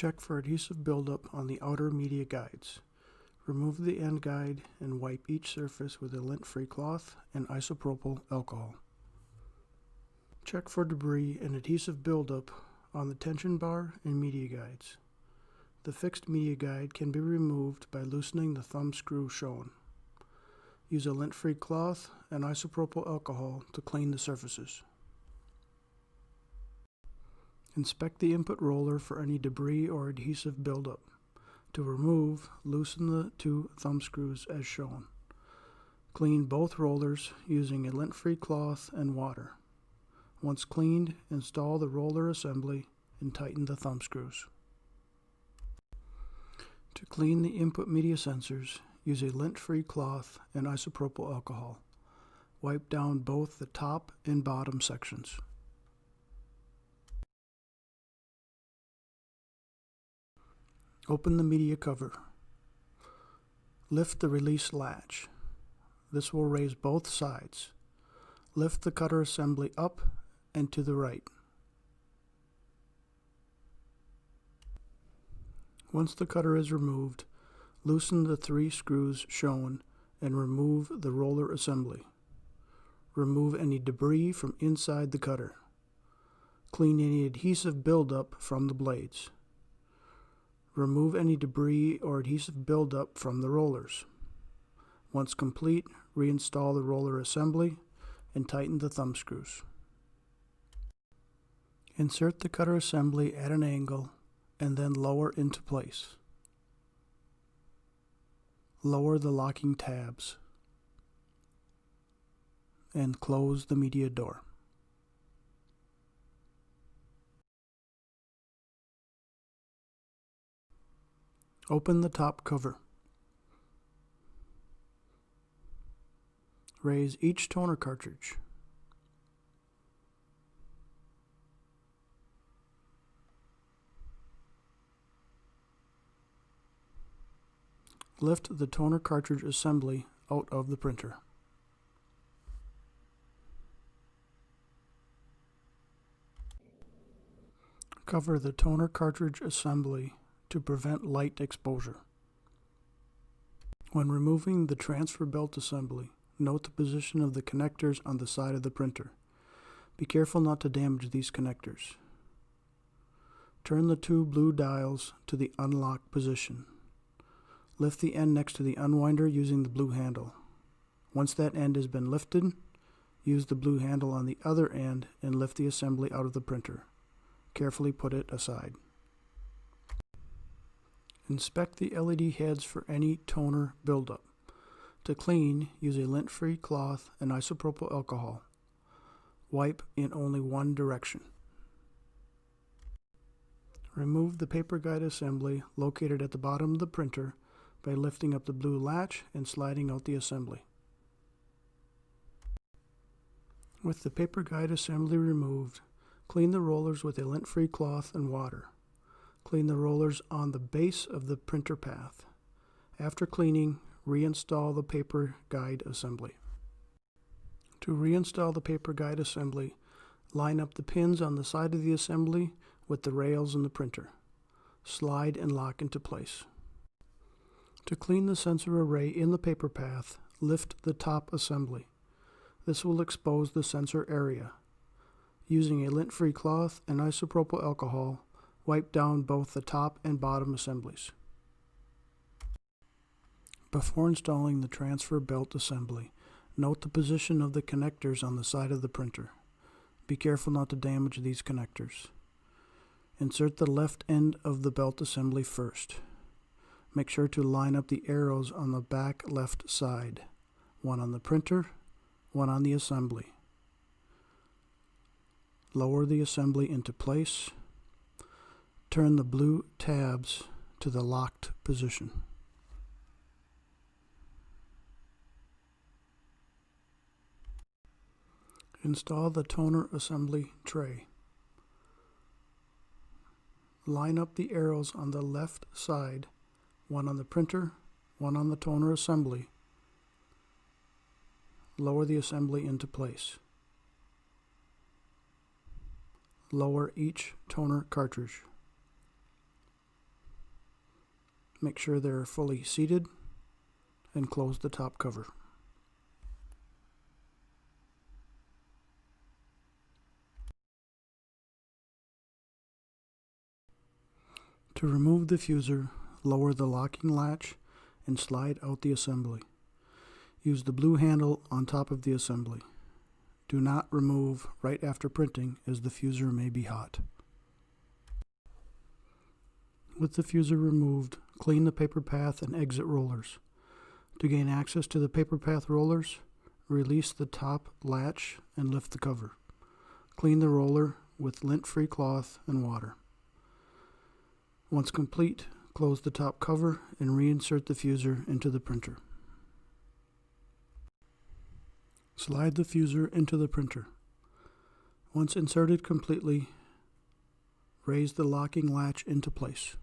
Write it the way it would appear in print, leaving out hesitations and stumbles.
Check for adhesive buildup on the outer media guides. Remove the end guide and wipe each surface with a lint-free cloth and isopropyl alcohol. Check for debris and adhesive buildup on the tension bar and media guides. The fixed media guide can be removed by loosening the thumb screw shown. Use a lint-free cloth and isopropyl alcohol to clean the surfaces. Inspect the input roller for any debris or adhesive buildup. To remove, loosen the two thumb screws as shown. Clean both rollers using a lint-free cloth and water. Once cleaned, install the roller assembly and tighten the thumb screws. To clean the input media sensors, use a lint-free cloth and isopropyl alcohol. Wipe down both the top and bottom sections. Open the media cover. Lift the release latch. This will raise both sides. Lift the cutter assembly up and to the right. Once the cutter is removed, loosen the 3 screws shown and remove the roller assembly. Remove any debris from inside the cutter. Clean any adhesive buildup from the blades. Remove any debris or adhesive buildup from the rollers. Once complete, reinstall the roller assembly and tighten the thumb screws. Insert the cutter assembly at an angle and then lower into place. Lower the locking tabs and close the media door. Open the top cover. Raise each toner cartridge. Lift the toner cartridge assembly out of the printer. Cover the toner cartridge assembly to prevent light exposure. When removing the transfer belt assembly, note the position of the connectors on the side of the printer. Be careful not to damage these connectors. Turn the 2 blue dials to the unlock position. Lift the end next to the unwinder using the blue handle. Once that end has been lifted, use the blue handle on the other end and lift the assembly out of the printer. Carefully put it aside. Inspect the LED heads for any toner buildup. To clean, use a lint-free cloth and isopropyl alcohol. Wipe in only one direction. Remove the paper guide assembly located at the bottom of the printer by lifting up the blue latch and sliding out the assembly. With the paper guide assembly removed, clean the rollers with a lint-free cloth and water. Clean the rollers on the base of the printer path. After cleaning, reinstall the paper guide assembly. To reinstall the paper guide assembly, line up the pins on the side of the assembly with the rails in the printer. Slide and lock into place. To clean the sensor array in the paper path, lift the top assembly. This will expose the sensor area. Using a lint-free cloth and isopropyl alcohol, wipe down both the top and bottom assemblies. Before installing the transfer belt assembly, note the position of the connectors on the side of the printer. Be careful not to damage these connectors. Insert the left end of the belt assembly first. Make sure to line up the arrows on the back left side, one on the printer, one on the assembly. Lower the assembly into place. Turn the blue tabs to the locked position. Install the toner assembly tray. Line up the arrows on the left side, one on the printer, one on the toner assembly. Lower the assembly into place. Lower each toner cartridge. make sure they're fully seated, and close the top cover. To remove the fuser, lower the locking latch and slide out the assembly. Use the blue handle on top of the assembly. Do not remove right after printing, as the fuser may be hot. With the fuser removed, clean the paper path and exit rollers. To gain access to the paper path rollers, release the top latch and lift the cover. Clean the roller with lint-free cloth and water. Once complete, close the top cover and reinsert the fuser into the printer. Slide the fuser into the printer. Once inserted completely, raise the locking latch into place.